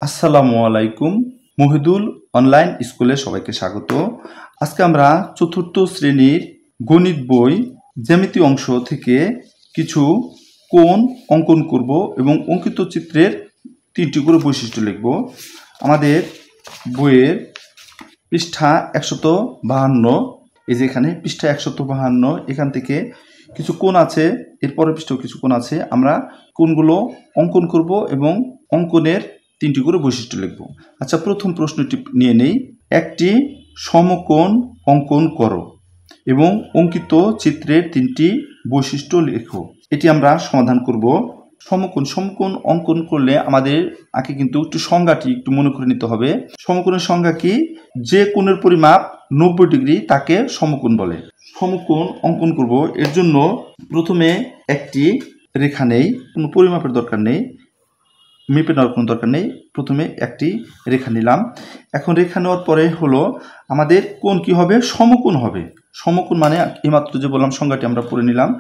আসসালামু আলাইকুম। মহিদুল অনলাইন স্কুলে সবাইকে স্বাগত। আজকে আমরা চতুর্থ শ্রেণীর গণিত বই জ্যামিতি অংশ থেকে কিছু কোণ অঙ্কন করব এবং অঙ্কিত চিত্রের 3টি করে বৈশিষ্ট্য লিখব। আমাদের বইয়ের পৃষ্ঠা 152, এই যে এখানে পৃষ্ঠা 152, এখান থেকে কিছু কোণ আছে, এরপরের পৃষ্ঠাও কিছু কোণ আছে। আমরা কোণগুলো অঙ্কন করব এবং অঙ্কনের 3টি করে বৈশিষ্ট্য লিখব। আচ্ছা, প্রথম প্রশ্নটি নিয়ে নেই। একটি সমকোণ অঙ্কন করো এবং অঙ্কিত চিত্রের 3টি বৈশিষ্ট্য লেখো। এটি আমরা সমাধান করব। সমকোণ অঙ্কন করলে আমাদের আগে কিন্তু একটু সংজ্ঞাটি একটু মনে করে নিতে হবে। সমকোণের সংজ্ঞা কি? যে কোণের পরিমাপ 90 ডিগ্রি তাকে সমকোণ বলে। সমকোণ অঙ্কন করব, এর জন্য প্রথমে একটি রেখা নেই, কোনো পরিমাপের দরকার নেই, মেপে নেওয়ার কোনো দরকার নেই। প্রথমে একটি রেখা নিলাম। এখন রেখা নেওয়ার পরে হলো আমাদের কোণ কি হবে? সমকোণ হবে। সমকোণ মানে এইমাত্র যে বললাম সংজ্ঞাটি আমরা পড়ে নিলাম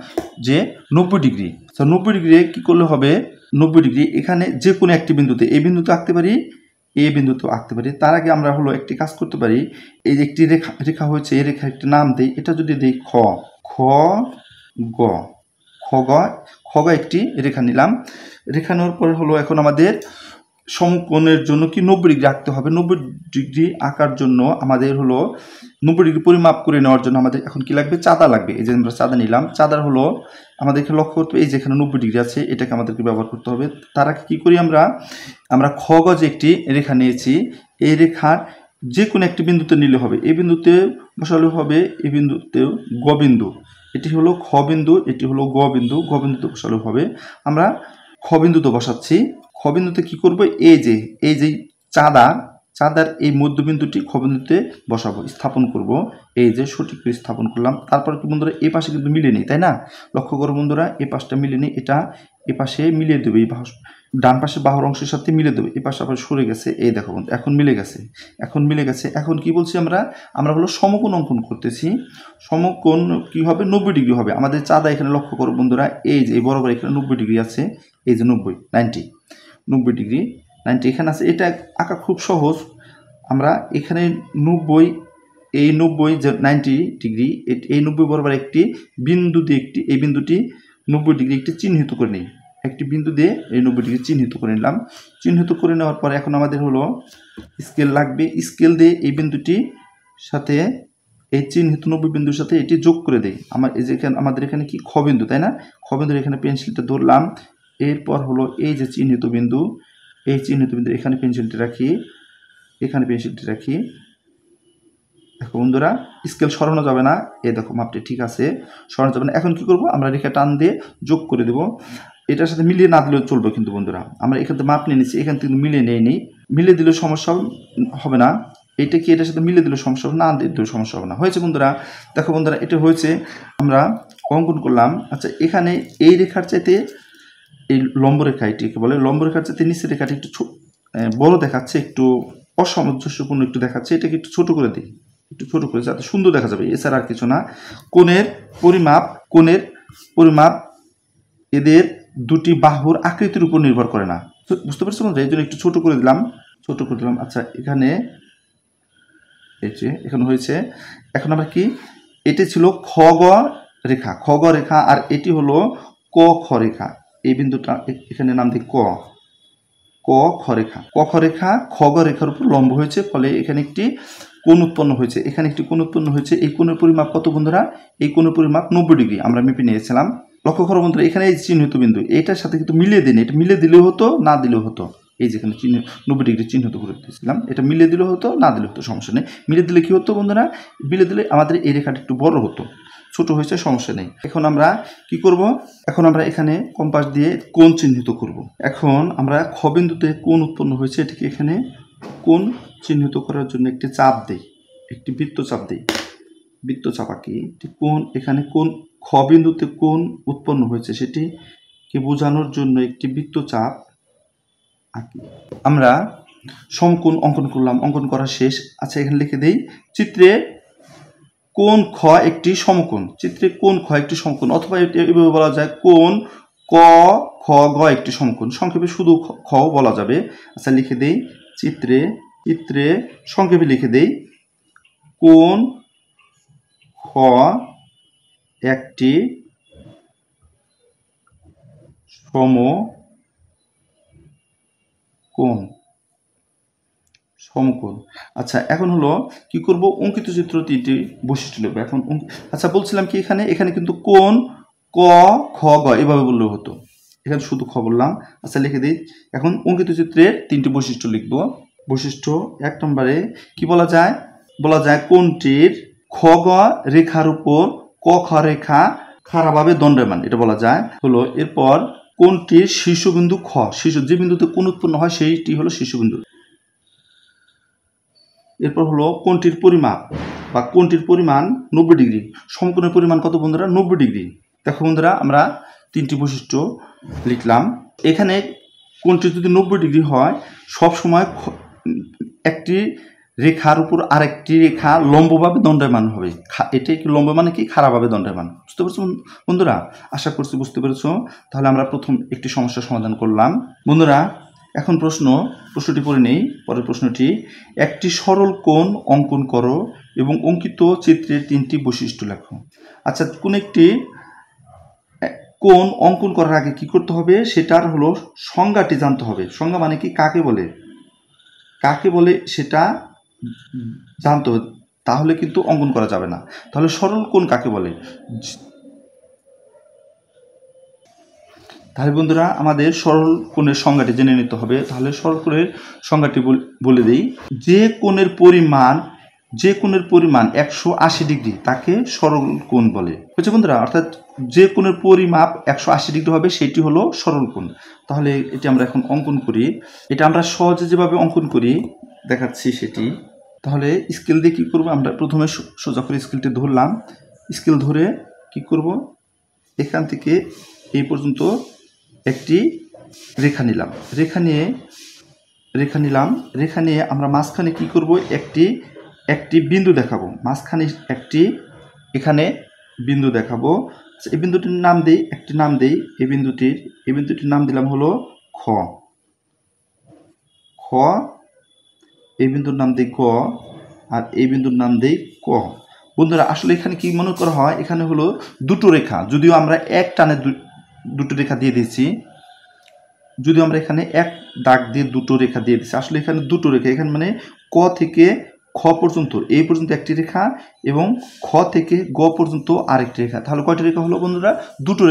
যে 90 ডিগ্রি। 90 ডিগ্রি কি করলে হবে? 90 ডিগ্রি এখানে যে কোনো একটি বিন্দুতে, এই বিন্দুতে আঁকতে পারি, এই বিন্দুতেও আঁকতে পারি। তার আগে আমরা হলো একটি কাজ করতে পারি। এই যে একটি রেখা হয়েছে, এই রেখার একটি নাম দেই। এটা যদি দেই খ গ, খ গ একটি রেখা নিলাম। রেখা নেওয়ার পরে হলো এখন আমাদের সমকোণের জন্য কি 90 ডিগ্রি আঁকতে হবে। 90 ডিগ্রি আঁকার জন্য আমাদের হলো 90 ডিগ্রি পরিমাপ করে নেওয়ার জন্য আমাদের এখন কি লাগবে? চাঁদা লাগবে। এই যে আমরা চাঁদা নিলাম। চাঁদার হলো আমাদেরকে লক্ষ্য করতে হবে, এই যেখানে 90 ডিগ্রি আছে এটাকে আমাদেরকে ব্যবহার করতে হবে। তার আগে কি করি আমরা খ গ যে একটি রেখা নিয়েছি, এই রেখার যে কোনো একটি বিন্দুতে নিলে হবে। এই বিন্দুতে বসালে হবে, এই বিন্দুতেও গ বিন্দু, এটি হলো খ বিন্দু, এটি হলো গ বিন্দু, গ বিন্দুতে বসালে হবে। আমরা খ বিন্দুতে বসাচ্ছি। খ বিন্দুতে কি করব? এই যে চাঁদার এই মধ্যবিন্দুটি খ বিন্দুতে বসাবো, স্থাপন করব। এই যে সঠিক করে স্থাপন করলাম। তারপর কি বন্ধুরা, এই পাশে কিন্তু মিলে নেই, তাই না? লক্ষ্য করো বন্ধুরা, এই পাশটা মিলে নেই, এটা এ পাশে মিলিয়ে দেবে, এই ডান পাশে বাহুর অংশের সাথে মিলে দেবে। এই পাশে আবার সরে গেছে, এই দেখো বন্ধু, এখন মিলে গেছে। এখন কি বলছি আমরা হলো সমকোণ অঙ্কন করতেছি। সমকোণ কি হবে? 90 ডিগ্রি হবে। আমাদের চাঁদা এখানে লক্ষ্য করো বন্ধুরা, এই যে বরাবর এখানে 90 ডিগ্রি আছে, এই যে 90 ডিগ্রি 90 এখানে আছে। এটা আঁকা খুব সহজ। আমরা এখানে 90, এই 90 যে 90 ডিগ্রি, এই 90 বরাবর একটি বিন্দু দিয়ে এই বিন্দুটি 90 ডিগ্রি একটি চিহ্নিত করে নিই। একটি বিন্দু দিয়ে এই 90 ডিগ্রি চিহ্নিত করে নিলাম। চিহ্নিত করে নেওয়ার পরে এখন আমাদের হলো স্কেল লাগবে। স্কেল দিয়ে এই বিন্দুটি সাথে এই চিহ্নিত 90 বিন্দুর সাথে এটি যোগ করে দেই। আমাদের এখানে কি খ বিন্দু, তাই না? খ বিন্দুর এখানে পেন্সিলটা ধরলাম। এরপর হলো এই যে চিহ্নিত বিন্দু, এই চিহ্নিত বিন্দু এখানে পেন্সিলটি রাখি, এখানে পেন্সিলটি রাখি। দেখো বন্ধুরা, স্কেল সরানো যাবে না, এই দেখো মাপটি ঠিক আছে, সরানো যাবে না। এখন কি করব? আমরা রেখা টান দিয়ে যোগ করে দেব। এটার সাথে মিলিয়ে না দিলেও চলবে কিন্তু বন্ধুরা। আমরা এখান থেকে মাপ নিয়ে নিচ্ছি, এখান থেকে মিলিয়ে নেই। মিলিয়ে দিলেও সমস্যা হবে না। এটা কি এটার সাথে মিলিয়ে দিলেও সমস্যা হবে না, দিলেও সমস্যা হবে না। হয়েছে বন্ধুরা? দেখো বন্ধুরা, এটা হয়েছে, আমরা অঙ্কন করলাম। আচ্ছা, এখানে এই রেখার চাইতে এই লম্ব রেখা, এটিকে বলে লম্ব রেখার চাইতে নিচের রেখাটি একটু বড় দেখাচ্ছে, একটু অসামঞ্জস্যপূর্ণ একটু দেখাচ্ছে। এটাকে একটু ছোট করে দিই, একটু ছোট করে, যাতে সুন্দর দেখা যাবে, এছাড়া আর কিছু না। কোণের পরিমাপ এদের দুটি বাহুর আকৃতির উপর নির্ভর করে না। বুঝতে পারছো বন্ধুরা? এই জন্য একটু ছোট করে দিলাম। আচ্ছা, এখানে এই যে এখানে হয়েছে। এখন আমরা কি, এটি ছিল খ গ রেখা, আর এটি হলো ক খ রেখা। এই বিন্দুটা এখানে নাম দিই ক খ রেখা। খ গ রেখার উপর লম্ব হয়েছে, ফলে এখানে একটি কোণ উৎপন্ন হয়েছে। এই কোণের পরিমাপ কত বন্ধুরা? এই কোণের পরিমাপ 90 ডিগ্রি আমরা মেপে নিয়েছিলাম। লক্ষ্য করো বন্ধুরা, এখানে এই চিহ্নিত বিন্দু, এটার সাথে কিন্তু মিলিয়ে দিন। এটা মিলিয়ে দিলেও হতো, না দিলেও হতো। এই যেখানে 90 ডিগ্রি চিহ্নিত করে দিয়েছিলাম, এটা মিলিয়ে দিলেও হতো, না দিলেও হতো, সমস্যা নেই। মিলিয়ে দিলে কি হতো বন্ধুরা? মিলিয়ে দিলে আমাদের এই রেখাটা একটু বড় হতো। ছোট হয়েছে, সমস্যা নেই। এখন আমরা কি করব? এখন আমরা এখানে কম্পাস দিয়ে কোণ চিহ্নিত করব। এখন আমরা খ বিন্দুতে কোণ উৎপন্ন হয়েছে, এটিকে এখানে কোণ চিহ্নিত করার জন্য একটি চাপ দেই, একটি বৃত্তচাপ দেই। বৃত্তচাপ আঁকি। কোণ, এখানে কোণ খ বিন্দুতে কোণ উৎপন্ন হয়েছে সেটিকে বোঝানোর জন্য একটি বৃত্তচাপ আঁকি। আমরা সমকোণ অঙ্কন করলাম, অঙ্কন করা শেষ। আচ্ছা, এখানে লিখে দেই, চিত্রে কোণ খ একটি সমকোণ। অথবা এভাবে বলা যায়, কোণ ক খ গ একটি সমকোণ, সংক্ষেপে শুধু খ বলা যাবে। আচ্ছা লিখে দেই, চিত্রে চিত্রে সংক্ষেপে লিখে দেই, কোণ খ একটি সমকোণ। আচ্ছা এখন হলো কি করব, অঙ্কিত চিত্র তিনটি বৈশিষ্ট্য লিখবো। এখন আচ্ছা বলছিলাম কি, এখানে কিন্তু কোণ ক খ গ এভাবে বললেও হতো, এখানে শুধু খ বললাম। আচ্ছা লিখে দিই, এখন অঙ্কিত চিত্রের তিনটি বৈশিষ্ট্য লিখব। বৈশিষ্ট্য 1 নম্বরে কি বলা যায়, কোণটির খ গ রেখার উপর ক খ রেখা খাড়াভাবে দণ্ডায়মান, এটা বলা যায় হলো। এরপর কোণটির শীর্ষবিন্দু খ, যে বিন্দুতে কোণ উৎপন্ন হয় সেইটি হলো শীর্ষবিন্দু। এরপর হলো কোণটির পরিমাপ বা কোণটির পরিমাণ 90 ডিগ্রি। সমকোণের পরিমাণ কত বন্ধুরা, 90 ডিগ্রি। দেখো বন্ধুরা, আমরা তিনটি বৈশিষ্ট্য লিখলাম। এখানে কোণটি যদি 90 ডিগ্রি হয়, সব সময় একটি রেখার উপর আরেকটি রেখা লম্বভাবে দণ্ডায়মান হবে। এটাই কি লম্ব মানে কি, খাড়াভাবে দণ্ডায়মান। বুঝতে পেরেছো বন্ধুরা? আশা করছি বুঝতে পেরেছো। তাহলে আমরা প্রথম একটি সমস্যার সমাধান করলাম। বন্ধুরা এখন প্রশ্নটি পড়ে নেই। পরের প্রশ্নটি, একটি সরল কোণ অঙ্কন করো এবং অঙ্কিত চিত্রের তিনটি বৈশিষ্ট্য লেখো। আচ্ছা, কোন একটি কোণ অঙ্কন করার আগে কি করতে হবে, সেটার হলো সংজ্ঞাটি জানতে হবে। সংজ্ঞা মানে কি, কাকে বলে সেটা জানতে হবে, তাহলে কিন্তু অঙ্কন করা যাবে না। তাহলে সরল কোণ কাকে বলে? তাহলে বন্ধুরা আমাদের সরল কোণের সংজ্ঞাটি জেনে নিতে হবে। তাহলে সরল কোণের সংজ্ঞাটি বলে দেই, যে কোণের পরিমাণ 180 ডিগ্রি তাকে সরল কোণ বলে। বুঝছো বন্ধুরা? অর্থাৎ যে কোণের পরিমাপ 180 ডিগ্রি হবে সেটি হলো সরল কোণ। তাহলে এটি আমরা এখন অঙ্কন করি। এটা আমরা সহজে যেভাবে অঙ্কন করি দেখাচ্ছি সেটি। তাহলে স্কেল দিয়ে কি করব, আমরা প্রথমে সোজা করে স্কেলটি ধরলাম। স্কেল ধরে কি করব, এখান থেকে এই পর্যন্ত একটি রেখা নিলাম। রেখা নিয়ে আমরা মাঝখানে কি করব, একটি বিন্দু দেখাবো। মাঝখানে এখানে বিন্দু দেখাবো। এই বিন্দুটির নাম দেই, এই বিন্দুটির নাম দিলাম হলো খ। এই বিন্দুর নাম দেই ক, আর এই বিন্দুর নাম দেই ক। বন্ধুরা আসলে এখানে কি মনে করা হয়, এখানে হলো দুটো রেখা, যদিও আমরা এক টানে দুটো রেখা দিয়ে দিয়েছি, এক দাগ দিয়ে দুটো রেখা দিয়ে দিচ্ছি। আসলে এখানে দুটো রেখা, এখানে মানে ক থেকে খ পর্যন্ত এই পর্যন্ত একটি রেখা এবং খ থেকে গ পর্যন্ত আরেকটি রেখা। তাহলে কয়টি রেখা হলো বন্ধুরা? দুটো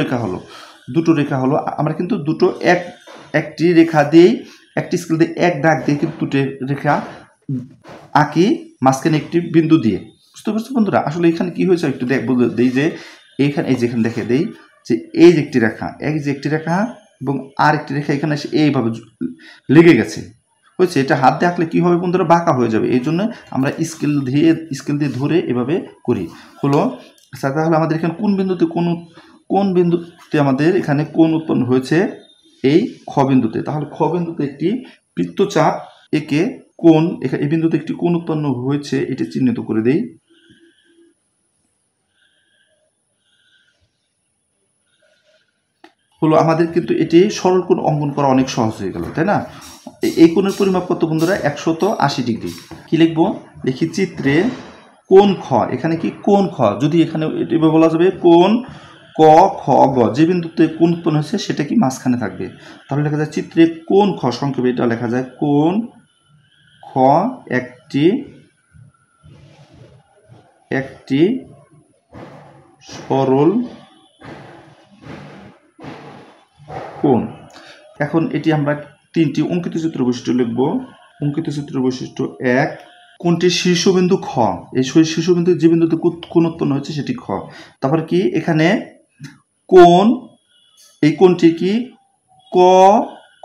রেখা হলো। আমরা কিন্তু একটি রেখা দিয়েই, একটি স্কেল দিয়ে এক দাগ দিয়ে কিন্তু দুটো রেখা আঁকি, মাঝখানে একটি বিন্দু দিয়ে। বুঝতে পারছো বন্ধুরা? আসলে এখানে কি হয়েছে একটু বলে দিই, যে যেখানে দেখে দেই যে এই যে একটি রেখা এবং আরেকটি রেখা এখানে এসে এইভাবে লেগে গেছে। হয়েছে, এটা হাত দিয়ে আঁকলে কি হবে বন্ধুরা, বাঁকা হয়ে যাবে। এই জন্য আমরা স্কেল দিয়ে ধরে এভাবে করি হলো। আচ্ছা তাহলে আমাদের এখানে কোন বিন্দুতে আমাদের এখানে কোণ উৎপন্ন হয়েছে, এই খ বিন্দুতে। তাহলে খ বিন্দুতে একটি বৃত্তচাপ এঁকে এই বিন্দুতে একটি কোণ উৎপন্ন হয়েছে, এটি চিহ্নিত করে দেই। হলো আমাদের কিন্তু এটি সরল কোণ অঙ্কন করা অনেক সহজ হয়ে গেল, তাই না? এই কোণের পরিমাপ কত বন্ধুরা? 180 ডিগ্রি। কি লিখবো? লিখি চিত্রে কোণ খ। এখানে কি কোণ খ, যদি এখানে এভাবে বলা যাবে কোণ ক খ গ, যে বিন্দুতে কোণ উৎপন্ন হয়েছে সেটা কি মাঝখানে থাকবে। তাহলে লেখা যায় চিত্রে কোণ খ, সংক্ষেপে এটা লেখা যায় কোণ খ একটি সরল কোণ। এখন এটি আমরা তিনটি অঙ্কিত চিত্র বৈশিষ্ট্য লিখব। অঙ্কিত চিত্র বৈশিষ্ট্য 1, কোণটির শীর্ষবিন্দু খ, এই শীর্ষবিন্দু যে বিন্দুতে কোণ উৎপন্ন হয়েছে সেটি খ। তারপর কি, এখানে এই কোণটি কি ক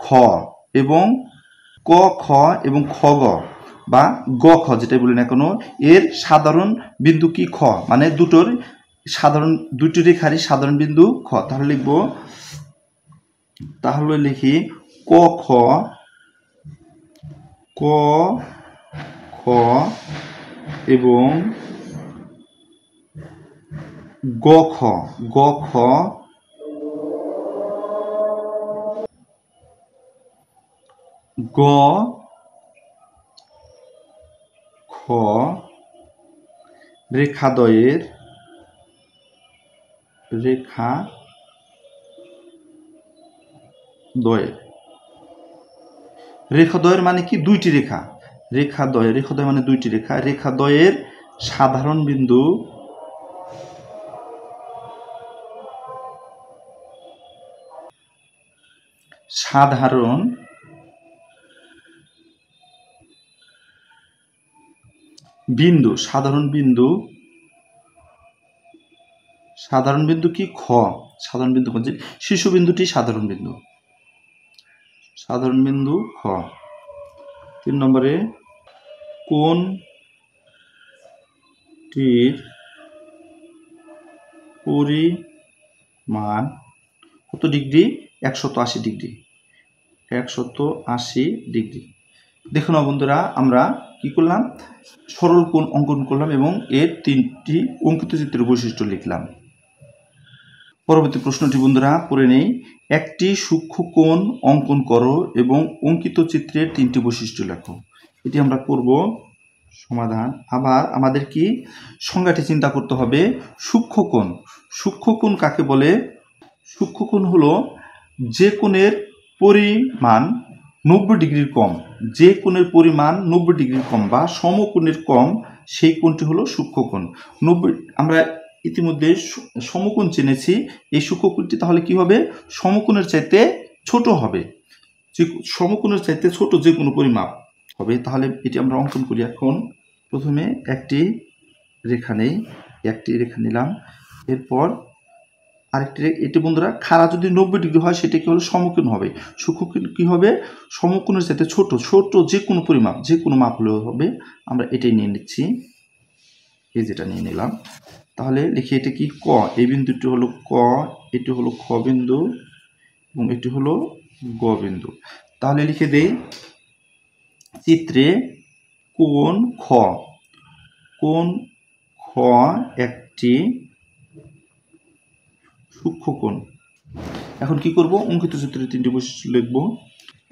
খ এবং খ গ বা গ খ যেটাই বলি না কেন, এর সাধারণ বিন্দু কি খ, মানে দুটি রেখারই সাধারণ বিন্দু খ। তাহলে লিখি ক খ এবং গ খ গ খ রেখাদ্বয়ের রেখাদ্বয়ের মানে কি দুইটি রেখা, রেখাদ্বয় মানে দুইটি রেখা, রেখাদ্বয়ের সাধারণ বিন্দু সাধারণ বিন্দু কি খ, সাধারণ বিন্দু বলছে শীর্ষবিন্দুটি সাধারণ বিন্দু খ। 3 নম্বরে কোণটির পরিমাণ কত ডিগ্রি? 180 ডিগ্রি। দেখুন বন্ধুরা, আমরা কি করলাম, সরল কোণ অঙ্কন করলাম এবং এর 3টি অঙ্কিত চিত্রের বৈশিষ্ট্য লিখলাম। পরবর্তী প্রশ্নটি বন্ধুরা পড়ে নেই। একটি সূক্ষ্ম কোণ অঙ্কন করো এবং অঙ্কিত চিত্রের 3টি বৈশিষ্ট্য লেখো। এটি আমরা করব সমাধান। আবার আমাদের কি সংজ্ঞাটি চিন্তা করতে হবে। সূক্ষ্ম কোণ কাকে বলে? সূক্ষ্ম কোণ হলো যে কোণের পরিমাণ 90 ডিগ্রির কম, যে কোণের পরিমাণ 90 ডিগ্রির কম বা সমকোণের কম, সেই কোণটি হলো সূক্ষ্ম কোণ। 90 আমরা ইতিমধ্যে সমকোণ চিনেছি, এই সূক্ষ্মকোণটি তাহলে কি হবে? সমকোণের চাইতে ছোট হবে, সমকোণের চাইতে ছোট যে কোনো পরিমাপ হবে। তাহলে এটি আমরা অঙ্কন করি। এখন প্রথমে একটি রেখা নিলাম, এরপর আরেকটি, এটি বন্ধুরা খাড়া যদি 90 ডিগ্রি হয় সেটা কি হলো? সমকোণ হবে। সূক্ষ্মকোণ কি হবে? সমকোণের চাইতে ছোট যে কোনো পরিমাপ, যে কোনো মাপ হলেও হবে। আমরা এটাই নিয়ে নিচ্ছি, এই যেটা নিয়ে নিলাম। তাহলে লিখি এটা কি ক, এই বিন্দুটি হলো ক, এটি হলো খ বিন্দু এবং এটি হলো গ বিন্দু। তাহলে লিখে দেই চিত্রে কোণ খ একটি সূক্ষ্ম কোণ। এখন কি করব? অঙ্কিত চিত্রের 3টি বৈশিষ্ট্য লিখব।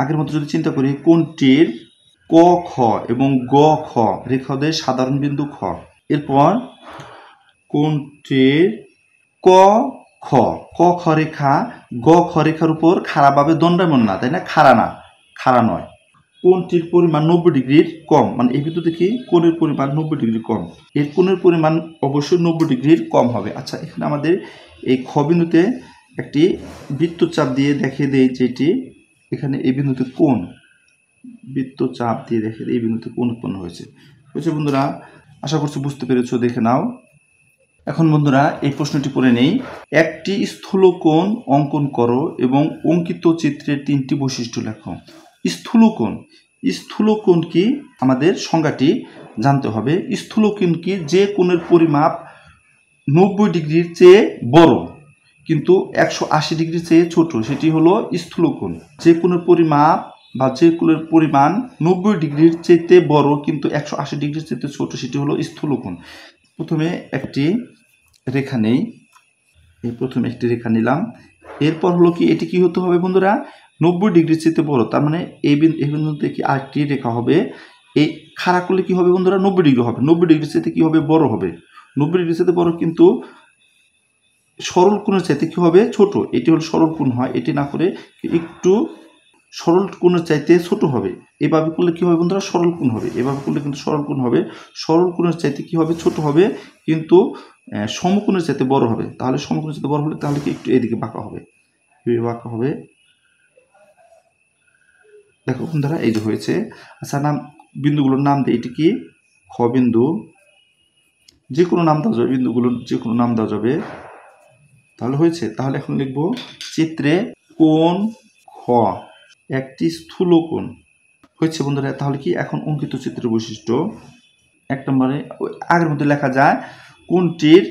আগের মতো যদি চিন্তা করি, কোণটির ক খ এবং গ খ রেখাদ্বয়ের সাধারণ বিন্দু খ। এরপর কোণটির ক খ রেখা গ খ রেখার উপর খাড়াভাবে দণ্ডায়মান না, তাই না? খাড়া নয়। কোণটির পরিমাণ 90 ডিগ্রির কম, মানে এই বিন্দু থেকে কোণের পরিমাণ 90 ডিগ্রি কম, এর কোণের পরিমাণ অবশ্যই 90 ডিগ্রির কম হবে। আচ্ছা, এখানে আমাদের এই খ বিন্দুতে একটি বৃত্তচাপ দিয়ে দেখিয়ে দেই যেটি এখানে এই বিন্দুতে কোণ, বৃত্তচাপ দিয়ে দেখিয়ে দেই এই বিন্দুতে কোণ উৎপন্ন হয়েছে। বন্ধুরা, আশা করছি বুঝতে পেরেছো, দেখে নাও। এখন বন্ধুরা এই প্রশ্নটি পড়ে নেই। একটি স্থূলকোণ অঙ্কন করো এবং অঙ্কিত চিত্রের 3টি বৈশিষ্ট্য লেখো। স্থূলকোণ কি? আমাদের সংজ্ঞাটি জানতে হবে। স্থূলকোণ কি? যে কোণের পরিমাপ 90 ডিগ্রির চেয়ে বড় কিন্তু 180 ডিগ্রির চেয়ে ছোট, সেটি হলো স্থূলকোণ। যে কোণের পরিমাপ বা যে কোণের পরিমাণ 90 ডিগ্রির চেয়ে বড় কিন্তু 180 ডিগ্রির চেয়ে ছোট, সেটি হলো স্থূলকোণ। প্রথমে একটি রেখা নেই, প্রথমে একটি রেখা নিলাম। এরপর হলো কি, এটি কি হতে হবে বন্ধুরা? 90 ডিগ্রির চেয়ে বড়। তার মানে এই বিন্দু থেকে আরেকটি রেখা হবে, এই খাড়া করলে কি হবে বন্ধুরা? 90 ডিগ্রি হবে। 90 ডিগ্রির চেয়ে কি হবে? বড় হবে। 90 ডিগ্রির চেয়ে বড় কিন্তু সরল কোণের চাইতে কি হবে? ছোট। এটি হলো সরল কোণ হয়, এটি না করে একটু সরল কোণের চাইতে ছোট হবে। এভাবে করলে কি হবে বন্ধুরা? সরল কোণ হবে। এভাবে করলে কিন্তু সরল কোণ হবে। সরল কোণের চাইতে কি হবে? ছোট হবে, কিন্তু সমকোণের চাইতে বড় হবে। তাহলে সমকোণের চাইতে বড় হলে তাহলে কি একটু এদিকে বাঁকা হবে, দেখো বন্ধুরা এই যে হয়েছে। আচ্ছা, বিন্দুগুলোর নাম দিই। এটি কি খ বিন্দু, যে কোনো নাম দেওয়া যাবে, বিন্দুগুলোর যে কোনো নাম দেওয়া যাবে, তাহলে হয়েছে। তাহলে এখন লিখবো চিত্রে কোণ খ একটি স্থূল কোণ হয়েছে বন্ধুরা। তাহলে কি এখন অঙ্কিত চিত্রের বৈশিষ্ট্য 1 নম্বরে আগের মধ্যে লেখা যায় কোণটির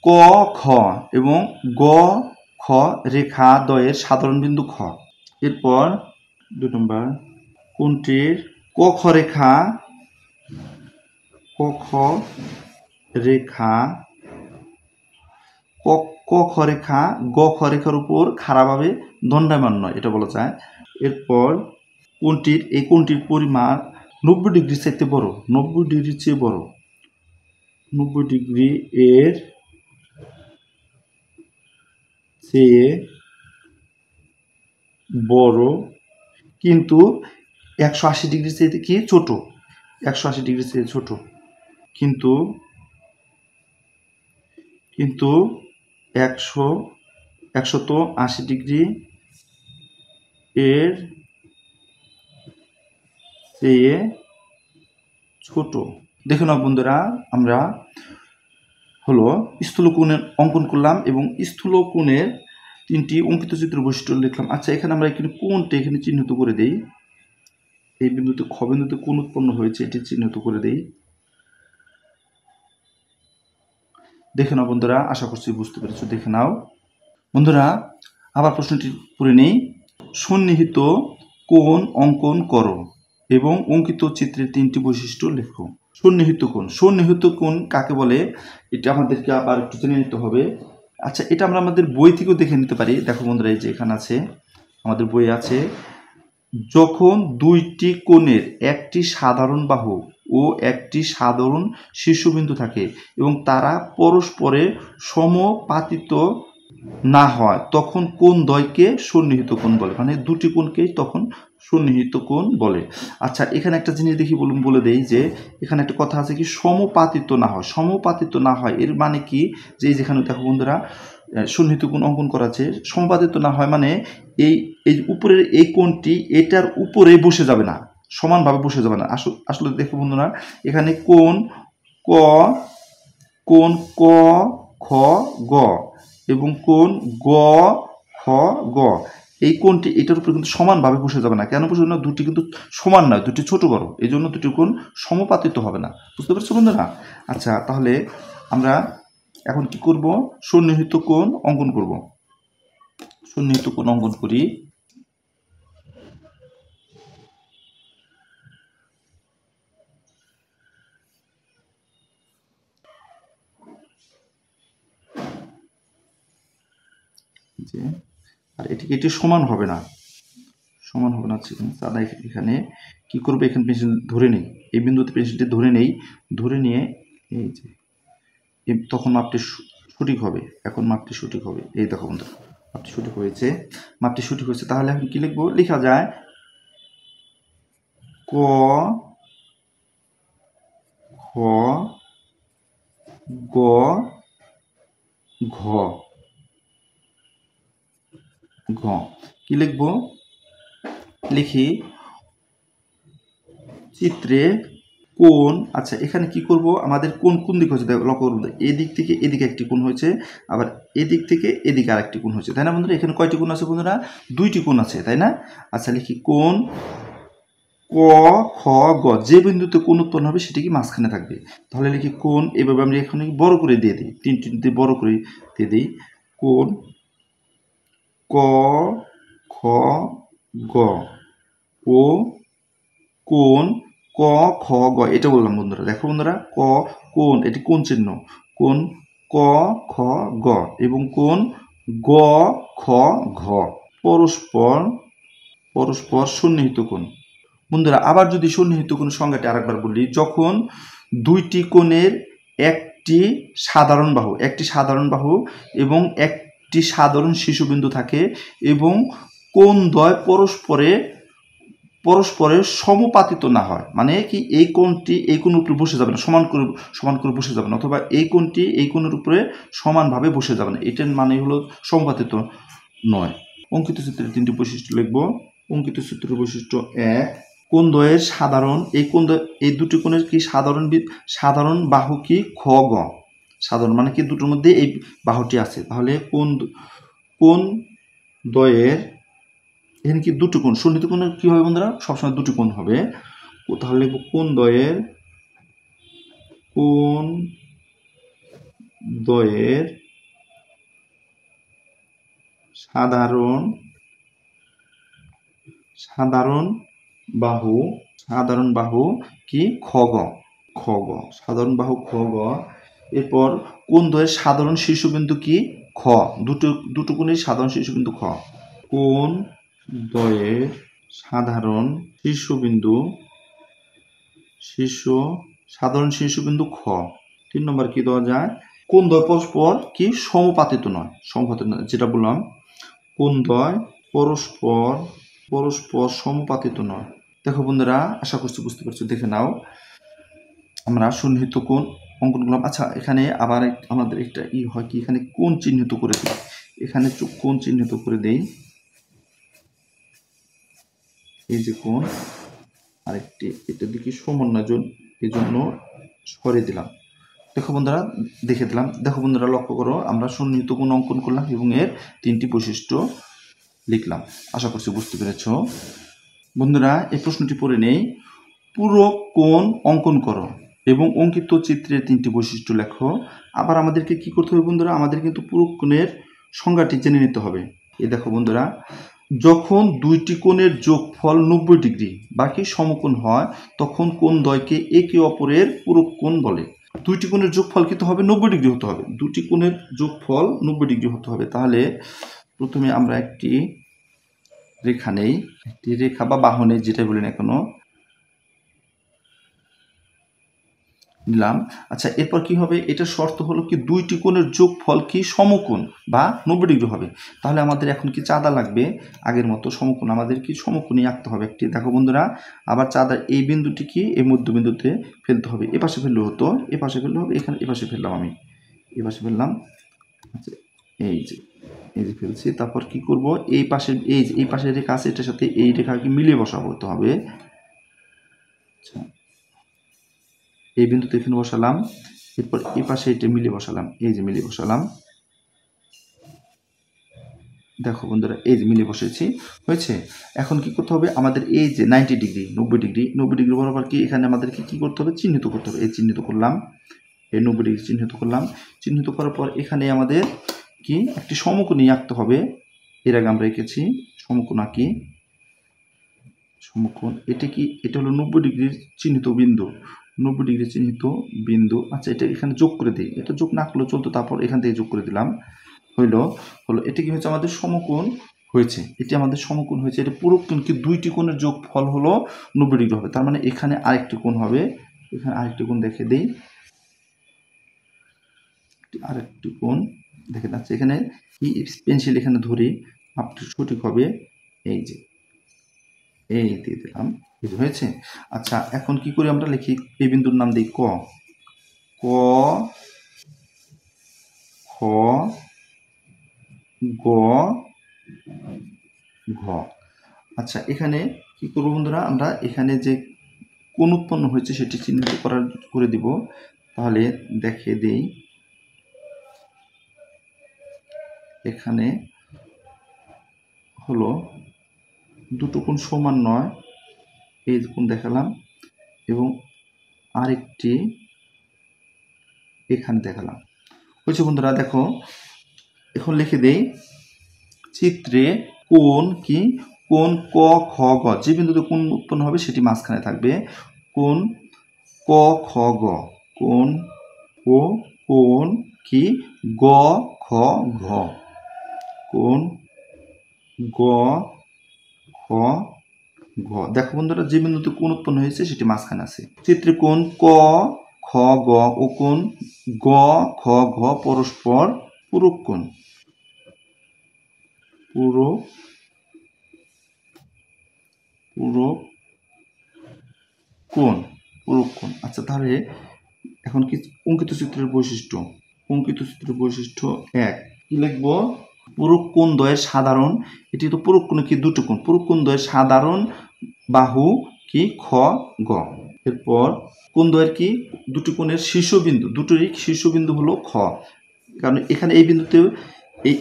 ক খ এবং গ খ রেখা দ্বয়ের সাধারণ বিন্দু খ। এরপর 2 নম্বর, কোণটির ক খ রেখা গ খ রেখার উপর খাড়াভাবে দণ্ডায়মান নয়, এটা বলা যায়। এরপর এই কোণটির পরিমাণ 90 ডিগ্রি চাইতে বড়, 90 ডিগ্রির চেয়ে বড়, 90 ডিগ্রি এর চেয়ে বড়, কিন্তু 180 ডিগ্রি চেয়ে কি ছোট, 180 ডিগ্রি চেয়ে ছোট, কিন্তু 180 ডিগ্রি এর চেয়ে ছোট। দেখো না বন্ধুরা, আমরা হলো স্থূলকোণের অঙ্কন করলাম এবং স্থূলকোণের 3টি অঙ্কিত চিত্র বৈশিষ্ট্য লিখলাম। আচ্ছা, এখানে আমরা এখানে কোণটা এখানে চিহ্নিত করে দেই। এই বিন্দুতে খ বিন্দুতে কোণ উৎপন্ন হয়েছে, এটি চিহ্নিত করে দেই। দেখে নাও বন্ধুরা, আশা করছি বুঝতে পেরেছো। দেখে নাও বন্ধুরা, আবার প্রশ্নটি পড়ে নেই। সন্নিহিত কোণ অঙ্কন করো এবং অঙ্কিত চিত্রের 3টি বৈশিষ্ট্য লেখো। সন্নিহিত কোণ কাকে বলে এটা আমাদেরকে আবার একটু জেনে নিতে হবে। আচ্ছা, এটা আমরা আমাদের বই থেকেও দেখে নিতে পারি। দেখো বন্ধুরা, এই যে এখানে আছে, আমাদের বই আছে, যখন দুইটি কোণের একটি সাধারণ বাহু ও একটি সাধারণ শীর্ষবিন্দু থাকে এবং তারা পরস্পরে সমাপতিত না হয় তখন কোণ দ্বয়কে সন্নিহিত কোণ বলে, মানে দুটি কোণকেই তখন সন্নিহিত কোণ বলে। আচ্ছা, এখানে একটা জিনিস দেখি বলে দেই যে এখানে একটা কথা আছে কি, সমাপতিত না হয় এর মানে কি, যে যেখানে দেখো বন্ধুরা সন্নিহিত কোণ অঙ্কন করা আছে, সমাপতিত না হয় মানে এই উপরের এই কোণটি এটার উপরে বসে যাবে না, সমানভাবে বসে যাবে না। আসলে দেখো বন্ধুরা, এখানে কোণ ক খ গ এবং কোণ গ খ গ, এই কোণটি এটার উপরে কিন্তু সমানভাবে বসে যাবে না। কেন বসে না? দুটি কিন্তু সমান নয়, দুটি ছোট বড়, এই জন্য দুটি কোণ সমাপতিত হবে না। বুঝতে পারছো বন্ধুরা? আচ্ছা, তাহলে আমরা এখন কি করব? সন্নিহিত কোণ অঙ্কন করব। সন্নিহিত কোণ অঙ্কন করি। আর এটি সমান হবে না, দাদা এখানে কি করবে, এখানে পেন্সিল ধরে নেই, এই বিন্দুতে পেন্সিলটি ধরে নিয়ে এই যে তখন মাপটি সঠিক হবে। এখন মাপটি সঠিক হবে, এই দেখো বন্ধু মাপটি সঠিক হয়েছে, তাহলে এখন কি লিখবো? লেখা যায় ক খ গ ঘ। কি লিখবো? লিখি চিত্রে কোণ। আচ্ছা, এখানে কি করব? আমাদের কোণ কোন দিক হচ্ছে লক্ষ্য করুন, এদিক থেকে এদিকে একটি কোণ হয়েছে, আবার এদিক থেকে এদিকে আরেকটি কোণ হয়েছে, তাই না বন্ধুরা? এখানে কয়টি কোণ আছে বন্ধুরা? 2টি কোণ আছে, তাই না? আচ্ছা, লিখি কোণ ক খ গ, যে বিন্দুতে কোণ উৎপন্ন হবে সেটি কি মাঝখানে থাকবে। তাহলে লিখি কোণ, এভাবে আমরা এখানে বড় করে দিয়ে দিই, 3টি বড় করে দিয়ে দিই। কোণ ক খ গ ও কোণ ক খ গ, এটা বললাম বন্ধুরা। দেখো বন্ধুরা, কোণ এটি কোণ চিহ্ন, কোণ ক খ গ এবং কোণ গ খ ঘ পরস্পর সন্নিহিত কোণ। বন্ধুরা, আবার যদি সন্নিহিত কোণের সংজ্ঞাটি আরেকবার বলি, যখন দুইটি কোণের একটি সাধারণ বাহু এবং একটি সাধারণ শীর্ষবিন্দু থাকে এবং কোণ দ্বয় পরস্পরের সমাপতিত না হয়, মানে কি এই কোণটি এই কোণের উপরে বসে যাবে না, সমান করে বসে যাবে না, অথবা এই কোণটি এই কোণের উপরে সমানভাবে বসে যাবে না, এটার মানে হলো সমাপতিত নয়। অঙ্কিত চিত্রের 3টি বৈশিষ্ট্য লিখব। অঙ্কিত চিত্রের বৈশিষ্ট্য 1, কোণ দ্বয়ের সাধারণ, এই দুটি কোণের কি সাধারণ বাহু কি খ গ, সাধারণ মানে কি দুটোর মধ্যে এই বাহুটি আছে, তাহলে কোণ দ্বয়ের এখানে কি দুটো কোণ, সন্নিহিত কোণের কি হবে বন্ধুরা? সবসময় দুটি কোণ হবে। তাহলে লিখব কোণ দ্বয়ের সাধারণ বাহু কি খ গ, সাধারণ বাহু খ গ। এরপর কোণ দ্বয়ের সাধারণ শীর্ষবিন্দু কি খ, দুটো কোণের সাধারণ শীর্ষবিন্দু খ। কোণ দ্বয়ের সাধারণ শীর্ষবিন্দু সাধারণ শীর্ষবিন্দু খ। 3 নম্বর কি দেওয়া যায়? কোন দ্বয় পরস্পর কি সমাপতিত নয়, যেটা বললাম কোন দ্বয় পরস্পর সমাপতিত নয়। দেখো বন্ধুরা, আশা করছি বুঝতে পারছো। দেখে নাও, আমরা সন্নিহিত কোণ অঙ্কন করলাম। আচ্ছা, এখানে আবার আমাদের একটা হয় কি, এখানে কোণ চিহ্নিত করে দিই, এখানে কোণ চিহ্নিত করে দেই। এই যে কোণ, আরেকটি এটা দিকে সমন্বয়জন, এই জন্য সরে দিলাম। দেখো বন্ধুরা, দেখে দিলাম। দেখো বন্ধুরা, লক্ষ্য করো, আমরা সন্নিহিত কোণ অঙ্কন করলাম এবং এর 3টি বৈশিষ্ট্য লিখলাম। আশা করছি বুঝতে পেরেছ। বন্ধুরা, এই প্রশ্নটি পড়ে নেই। পূরক কোণ অঙ্কন করো এবং অঙ্কিত চিত্রের 3টি বৈশিষ্ট্য লেখো। আবার আমাদেরকে কি করতে হবে বন্ধুরা? আমাদের কিন্তু পূরক কোণের সংজ্ঞাটি জেনে নিতে হবে। এই দেখো বন্ধুরা, যখন দুইটি কোণের যোগফল 90 ডিগ্রি বা কি সমকোণ হয়, তখন কোণ দ্বয়কে একে অপরের পূরক কোণ বলে। দুইটি কোণের যোগফল কিন্তু হবে 90 ডিগ্রি হতে হবে। দুটি কোণের যোগফল 90 ডিগ্রি হতে হবে। তাহলে প্রথমে আমরা একটি রেখা নেই, একটি রেখা বা বাহনে, যেটাই বলি না কেন, নিলাম। আচ্ছা, এরপর কি হবে? এটা শর্ত হলো কি দুইটি কোণের যোগফল কি সমকোণ বা 90 ডিগ্রি হবে। তাহলে আমাদের এখন কি চাঁদা লাগবে? আগের মতো সমকোণ, আমাদের কি সমকোণই আঁকতে হবে একটি। দেখো বন্ধুরা, আবার চাঁদা এই বিন্দুটি কি এই মধ্যবিন্দুতে ফেলতে হবে। এ পাশে ফেললে হতো, এ পাশে ফেললে হবে, এখানে এ পাশে ফেললাম, আমি এ পাশে ফেললাম। আচ্ছা, এই যে ফেলছি। তারপর কি করব? এই পাশের এই পাশের রেখা আছে, এটার সাথে এই রেখাকে মিলিয়ে বসাবো হতে হবে। আচ্ছা, এই বিন্দুতে এখানে বসালাম, এরপর এই পাশে এটা মিলিয়ে বসালাম, এই যে মিলিয়ে বসালাম। দেখো বন্ধুরা, এই যে মিলিয়ে বসেছি, হয়েছে। এখন কি করতে হবে? আমাদের এই যে 90 ডিগ্রি 90 ডিগ্রি বরাবর কি এখানে আমাদেরকে কি করতে হবে? চিহ্নিত করতে হবে। এই চিহ্নিত করলাম, এই 90 ডিগ্রি চিহ্নিত করলাম। চিহ্নিত করার পর এখানে আমাদের কি একটি সমকোণী আঁকতে হবে। এর আগে আমরা এঁকেছি সমকোণ আঁকি। সমকোণ এটা কি? এটা হলো 90 ডিগ্রির চিহ্নিত বিন্দু, 90 ডিগ্রি চিহ্নিত বিন্দু। আচ্ছা, এটা এখানে যোগ করে দিই, এটা যোগ না করলেও চলতো, তারপর এখান থেকে যোগ করে দিলাম। হলো এটা কি হয়েছে? আমাদের সমকোণ হয়েছে। এটি আমাদের সমকোণ হয়েছে। এটা পুরো কোণ কি দুইটি কোণের যোগফল হলো 90 ডিগ্রি হবে। তার মানে এখানে আরেকটি কোণ হবে, এখানে আরেকটি কোণ দেখে দিই, আরেকটি কোণ দেখে যাচ্ছে। এখানে কি পেন্সিল এখানে ধরি, মাপটি সঠিক হবে। এই যে এই দিয়ে দিলাম, এই যে হয়েছে। আচ্ছা, এখন কি করে আমরা লিখি? এই বিন্দুর নাম দিই ক। ক, খ, গ, ঘ। আচ্ছা, এখানে কি করবো বন্ধুরা? আমরা এখানে যে কোণ উৎপন্ন হয়েছে সেটি চিহ্নিত করে দিব। তাহলে দেখে দেই, এখানে হলো দুটো কোণ সমান নয়, এই কোণ দেখালাম, এবং আরেকটি এখানে দেখালাম। হয়েছে বন্ধুরা। দেখো, এখন লিখে দেই, চিত্রে কোণ কি? কোণ ক, খ, গ, যে বিন্দুতে কোণ উৎপন্ন হবে সেটি মাঝখানে থাকবে। কোণ ক, খ, গ, কোণ ও কোণ কি? গ, খ, ঘ, কোণ গ, খ, ঘ। দেখো বন্ধুরা, যে বিন্দুতে কোণ উৎপন্ন হয়েছে সেটি মাঝখানে আছে। চিত্রে কোণ ক, খ, গ ও কোণ গ, খ, ঘ পরস্পর পূরক কোণ। পূরক কোণ। আচ্ছা, তাহলে এখন কি অঙ্কিত চিত্রের বৈশিষ্ট্য? অঙ্কিত চিত্রের বৈশিষ্ট্য 1 কি লিখবো? পূরক কোণ দ্বয়ের সাধারণ, এটি তো পূরক কোণ কি দুটো কোণ, পূরক কোণ দ্বয়ের সাধারণ বাহু কি খ, গ। এরপর কোণ দ্বয়ের কি দুটি কোণের শীর্ষবিন্দু, দুটোরই শীর্ষবিন্দু হলো খ। কারণ এখানে এই বিন্দুতে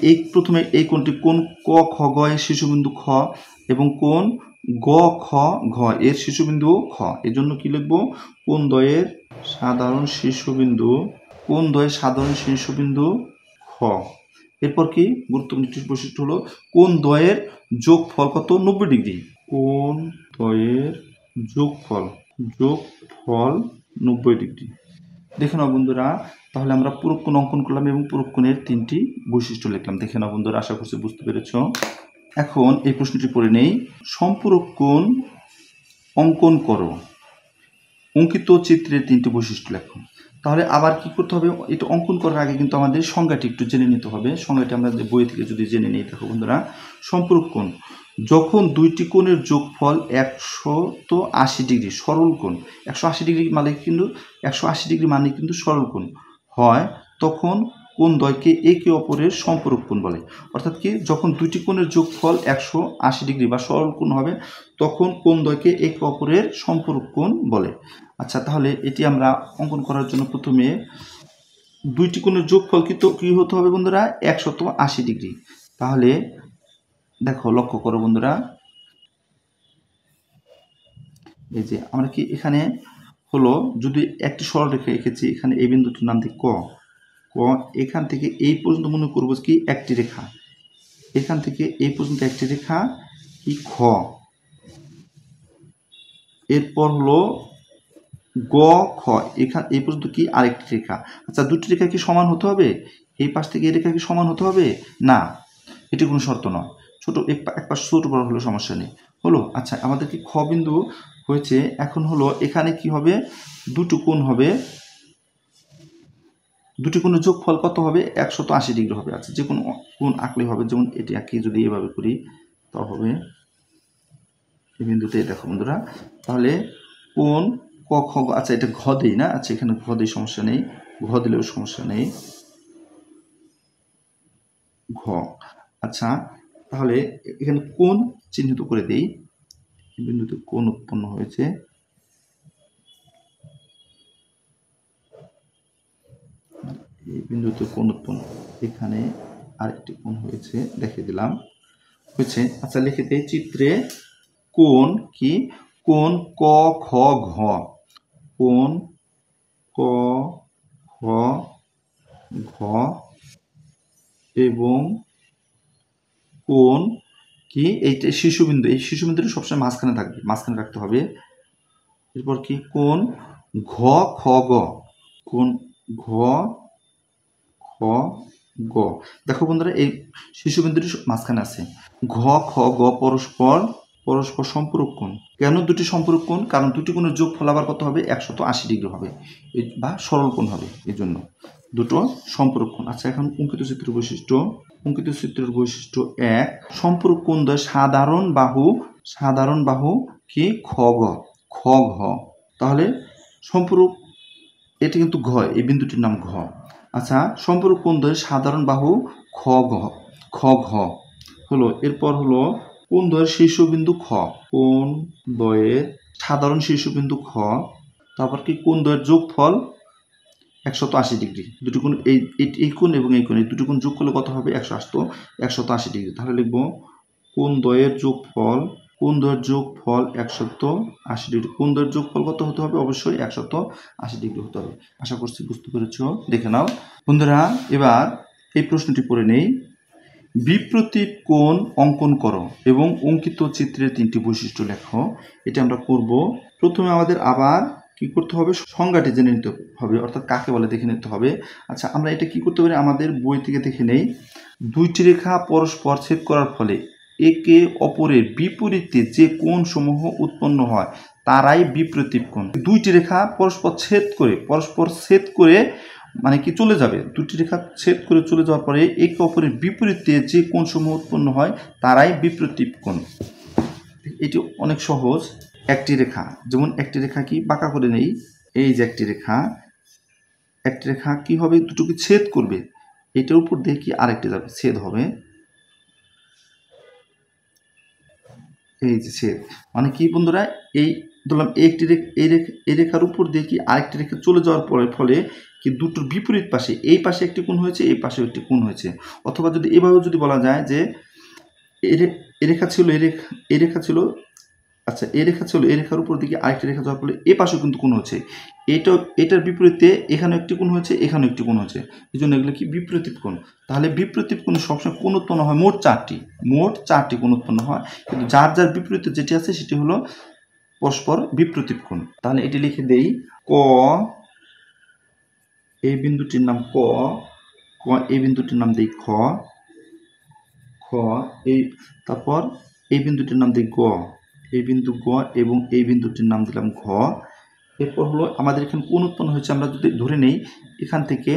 এই প্রথমে এই কোণটি কোণ ক, খ, গ এর শীর্ষবিন্দু খ, এবং কোণ গ, খ, ঘ এর শীর্ষবিন্দু খ। এই জন্য কি লিখবো? কোণ দ্বয়ের সাধারণ শীর্ষবিন্দু, কোণ দ্বয়ের সাধারণ শীর্ষবিন্দু খ। এরপর কি গুরুত্বপূর্ণ বৈশিষ্ট্য হলো কোণ দ্বয়ের যোগফল কত? 90 ডিগ্রি। কোণ দ্বয়ের যোগফল 90 ডিগ্রি। দেখে নাও বন্ধুরা, তাহলে আমরা পূরক কোণ অঙ্কন করলাম এবং পূরক কোণের 3টি বৈশিষ্ট্য লিখলাম। দেখে নাও বন্ধুরা, আশা করছি বুঝতে পেরেছ। এখন এই প্রশ্নটি পড়ে নেই। সম্পূরক কোণ অঙ্কন করো, অঙ্কিত চিত্রের 3টি বৈশিষ্ট্য লেখো। তাহলে আবার কি করতে হবে, এটা অঙ্কন করার আগে কিন্তু আমাদের সংজ্ঞাটি একটু জেনে নিতে হবে। সংজ্ঞাটি আমরা বই থেকে যদি জেনে নিই, দেখো বন্ধুরা, সম্পূরক কোণ যখন দুইটি কোণের যোগফল 180 ডিগ্রি সরল কোণ, 180 ডিগ্রি মানে কিন্তু 180 ডিগ্রি মানে কিন্তু সরল কোণ হয়, তখন কোণ দ্বয়কে একে অপরের সম্পূরক কোণ বলে। অর্থাৎ কি, যখন দুইটি কোণের যোগফল 180 ডিগ্রি বা সরল কোণ হবে, তখন কোণ দ্বয়কে একে অপরের সম্পূরক কোণ বলে। আচ্ছা, তাহলে এটি আমরা অঙ্কন করার জন্য প্রথমে দুইটি কোণের যোগফল কি হতে হবে বন্ধুরা, 180 ডিগ্রি। তাহলে দেখো, লক্ষ্য করো বন্ধুরা, এই যে আমরা কি এখানে হলো, যদি একটি সরলরেখা এঁকেছি, এখানে এই বিন্দুটির নাম দিই ক। এখান থেকে এই পর্যন্ত মনে করবো কি একটি রেখা, এখান থেকে এই পর্যন্ত একটি রেখা কি খ। এরপর হলো গ খ, এখানে এই পর্যন্ত কি আরেকটি রেখা। আচ্ছা, দুটি রেখা কি সমান হতে হবে? এই পাশ থেকে এই রেখা কি সমান হতে হবে? না, এটি কোনো শর্ত নয়। ছোট এক পাশ ছোট বড় হলো সমস্যা নেই, হলো। আচ্ছা, আমাদের কি খ বিন্দু হয়েছে। এখন হলো এখানে কি হবে, দুটো কোণ হবে, দুটি কোণের যোগফল কত হবে, 180 ডিগ্রি হবে। আচ্ছা, যে কোনো কোণ আঁকলে হবে, যেমন এটি আঁকি, যদি এভাবে করি তা হবে এই বিন্দুতে। দেখো বন্ধুরা, তাহলে কোণ ক খ, আচ্ছা এটা ঘ দিই না, আচ্ছা এখানে ঘ দিই, সমস্যা নেই, ঘ দিলেও সমস্যা নেই, ঘ। আচ্ছা, তাহলে এখানে কোণ চিহ্নিত করে দেই, বিন্দুতে কোণ উৎপন্ন হয়েছে, এই বিন্দুতে কোণ উৎপন্ন, এখানে আরেকটি কোণ হয়েছে, দেখিয়ে দিলাম, হয়েছে। আচ্ছা, লিখে দেই, চিত্রে কোণ কি, কোণ ক খ ঘ, কোণ ক খ ঘ এবং কোণ কি, এইটা শীর্ষবিন্দু, এই শীর্ষবিন্দুটা সবসময় মাঝখানে থাকবে, মাঝখানে রাখতে হবে। এরপর কি, কোণ ঘ খ গ, কোণ ঘ খ গ। দেখো বন্ধুরা, এই শীর্ষবিন্দুটি মাঝখানে আছে। ঘ খ গ পরস্পর সম্পূরক কোণ। কেন দুটি সম্পূরক কোণ? কারণ দুটি কোণের যোগফল আবার কত হবে, 180 ডিগ্রি হবে, বা সরল কোণ হবে, এই জন্য দুটো সম্পূরক কোণ। আচ্ছা, এখন অঙ্কিত চিত্রের বৈশিষ্ট্য। অঙ্কিত চিত্রের বৈশিষ্ট্য 1, সম্পূরক কোণ দ্বয় সাধারণ বাহু কি খ গ, খ ঘ। তাহলে সম্পূরক, এটি কিন্তু ঘ, এই বিন্দুটির নাম ঘ। আচ্ছা, সম্পূরক কোণ দ্বয়ের সাধারণ বাহু খ ঘ হলো। এরপর হলো কোণ দ্বয়ের শীর্ষবিন্দু খ, কোণ দ্বয়ের সাধারণ শীর্ষবিন্দু খ। তারপর কি, কোণ দ্বয়ের যোগফল 180 ডিগ্রি। দুটি কোণ, এই কোণ এবং এই কোণ, এই দুটি কোণ যোগ করলে কত হবে, 180 ডিগ্রি। তাহলে লিখবো কোণ দ্বয়ের যোগফল 180 ডিগ্রি। কোণ দ্বয়ের যোগফল কত হতে হবে, অবশ্যই 180 ডিগ্রি হতে হবে। আশা করছি বুঝতে পেরেছ। দেখে নাও বন্ধুরা, এবার এই প্রশ্নটি পড়ে নেই। বিপ্রতীপ কোণ অঙ্কন করো এবং অঙ্কিত চিত্রের 3টি বৈশিষ্ট্য লেখো। এটা আমরা করব। প্রথমে আমাদের আবার কি করতে হবে, সংজ্ঞাটি জেনে নিতে হবে, অর্থাৎ কাকে বলে দেখে নিতে হবে। আচ্ছা, আমরা এটা কি করতে পারি, আমাদের বই থেকে দেখে নেই। দুইটি রেখা পরস্পর ছেদ করার ফলে একে অপরের বিপরীতে যে কোণসমূহ উৎপন্ন হয় তারাই বিপ্রতীপ কোণ। দুইটি রেখা পরস্পর ছেদ করে মানে কি চলে যাবে, দুটি রেখা ছেদ করে চলে যাওয়ার পরে একে অপরের বিপরীতে যে কোণসমূহ উৎপন্ন হয় তারাই বিপ্রতীপ কোণ। এটি অনেক সহজ। একটি রেখা, যেমন একটি রেখা কি বাঁকা করে নেই, এই যে একটি রেখা কি হবে, দুটোকে ছেদ করবে, এটার উপর দিয়ে কি আরেকটি যাবে, ছেদ হবে, এই যে ছেদ। মানে কি বন্ধুরা, এই ধরলাম এই রেখার উপর দিয়ে কি আরেকটি রেখা চলে যাওয়ার ফলে কি দুটোর বিপরীত পাশে, এই পাশে একটি কোণ হয়েছে, এই পাশে একটি কোণ হয়েছে। অথবা যদি এভাবে যদি বলা যায় যে এই রেখা ছিল, আচ্ছা এই রেখার উপর দিকে আরেকটি রেখা যাওয়ার ফলে এই পাশেও কিন্তু কোণ হচ্ছে, এটার বিপরীতে এখানে একটি কোণ হয়েছে, এখানেও একটি কোণ হচ্ছে, এই জন্য এগুলো কি বিপ্রতীপ কোণ। তাহলে বিপ্রতীপ কোণ সবসময় কোণ উৎপন্ন হয় মোট চারটি কোণ উৎপন্ন হয়, কিন্তু যার বিপরীতে যেটি আছে সেটি হলো পরস্পর বিপ্রতীপ কোণ। তাহলে এটি লিখে দেই, ক, এই বিন্দুটির নাম ক, এই বিন্দুটির নাম দেই খ, খ খ, এই তারপর এই বিন্দুটির নাম দিই গ, এই বিন্দু গ এবং এই বিন্দুটির নাম দিলাম ঘ। এরপর হলো আমাদের এখানে কোণ উৎপন্ন হয়েছে, আমরা যদি ধরে নেই এখান থেকে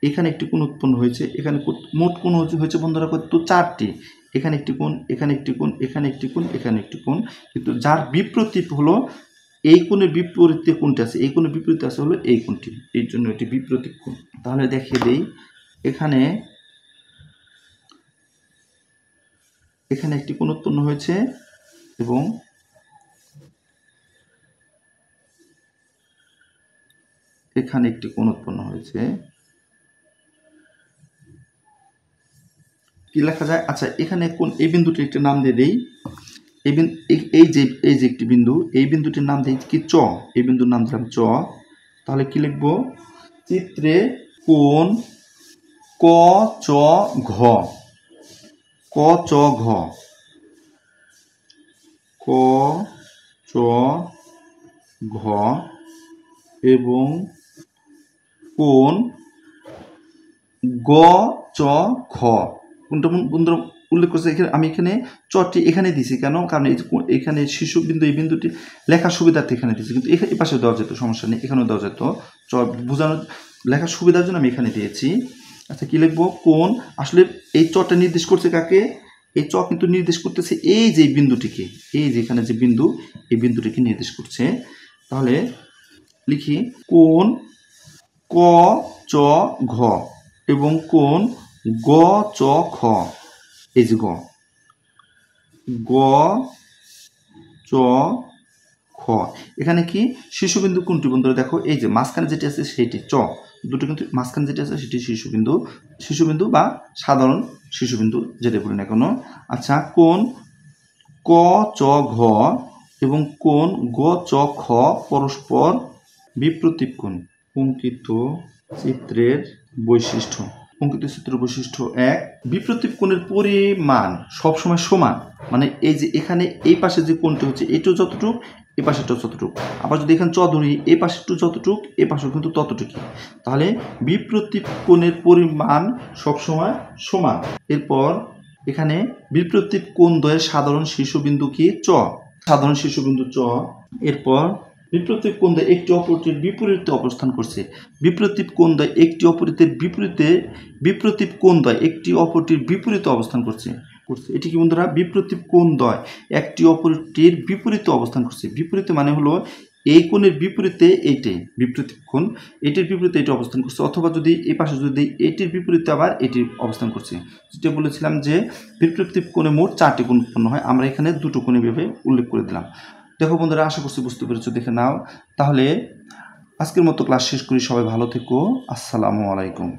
এখানে একটি কোণ উৎপন্ন হয়েছে, এখানে মোট কোণ হয়েছে বন্ধুরা কত? 4টি। এখানে একটি কোণ, এখানে একটি কোণ, এখানে একটি কোণ, এখানে একটি কোণ, কিন্তু যার বিপরীত হলো এই কোণের বিপরীতে কোণটি আছে, এই কোণের বিপরীতে আছে হলো এই কোণটি, এই জন্য এটি বিপরীত কোণ। তাহলে দেখিয়ে দেই, এখানে এখানে একটি কোণ উৎপন্ন হয়েছে এবং এখানে একটি কোণ উৎপন্ন হয়েছে। কি লেখা যায়? আচ্ছা, এখানে কোন এই বিন্দুটির একটা নাম দিয়ে দেই। এই যে একটি বিন্দু, এই বিন্দুটির নাম দিই কি? চ। এই বিন্দুর নাম দিলাম চ। তাহলে কি লিখব? চিত্রে কোণ ক চ ঘ, ক চ ঘ, ক চ ঘ এবং কোণ গ চ খ। কোনটা বন্ধুরা উল্লেখ করছে এখানে? আমি এখানে চটি এখানে দিছি কেন? কারণ এখানে শীর্ষবিন্দু এই বিন্দুটি লেখার সুবিধার্থে এখানে দিয়েছি, কিন্তু এই পাশে দেওয়া যেত, সমস্যা নেই, এখানেও দেওয়া যেত। বোঝানোর লেখার সুবিধার জন্য আমি এখানে দিয়েছি। আচ্ছা, কি লিখবো? কোণ, আসলে এই চটা নির্দেশ করছে কাকে? এই চ কিন্তু নির্দেশ করতেছে এই যে বিন্দুটিকে, এই যে এখানে যে বিন্দু, এই বিন্দুটিকে নির্দেশ করছে। তাহলে লিখি কোণ ক চ ঘ এবং কোণ গ চ খ। এই যে গ চ খ, এখানে কি শীর্ষবিন্দু কোনটি বন্ধুরা? দেখো এই যে মাঝখানে যেটি আছে সেটি চ, দুটো কিন্তু মাঝখানে যেটি আছে সেটি শীর্ষবিন্দু বা সাধারণ শীর্ষবিন্দু যেটা বলি না কেন। আচ্ছা, কোণ ক চ ঘ এবং কোণ গ চ খ পরস্পর বিপ্রতীপ কোণ। অঙ্কিত চিত্রের বৈশিষ্ট্য। অঙ্কিত চিত্রের বৈশিষ্ট্য 1, বিপ্রতীপ কোণের পরিমাণ সবসময় সমান। মানে এই যে এখানে এই পাশে যে কোণটি হচ্ছে এটাও যতটুক, এই পাশেটাও যতটুক। আবার যদি এখানে চ ধরি, এই পাশেরটু যতটুক, এই পাশেও কিন্তু ততটুকুই। তাহলে বিপ্রতীপ কোণের পরিমাণ সবসময় সমান। এরপর এখানে বিপ্রতীপ কোণ দ্বয়ের সাধারণ শীর্ষবিন্দু কি? চ, সাধারণ শীর্ষবিন্দু চ। এরপর বিপ্রতীপ কোণ দ্বয় একটি অপরটির বিপরীতে অবস্থান করছে। বিপ্রতীপ কোণ দ্বয় একটি অপরটির বিপরীতে, বিপ্রতীপ কোণ দ্বয় একটি অপরটির বিপরীতে অবস্থান করছে। এটি কি বন্ধুরা? বিপ্রতীপ কোণ দ্বয় একটি অপরটির বিপরীতে অবস্থান করছে। বিপরীতে মানে হলো এই কোণের বিপরীতে এইটাই বিপ্রতীপ কোণ, এটির বিপরীতে এটি অবস্থান করছে, অথবা যদি এই পাশে যদি এটির বিপরীতে আবার এটি অবস্থান করছে। যেটা বলেছিলাম যে বিপ্রতীপ কোণে মোট 4টি কোণ উৎপন্ন হয়, আমরা এখানে 2টো কোণ ভেবে উল্লেখ করে দিলাম। দেখো বন্ধুরা, আশা করছি বুঝতে পেরেছো, দেখে নাও। তাহলে আজকের মতো ক্লাস শেষ করি, সবাই ভালো থেকো, আসসালামু আলাইকুম।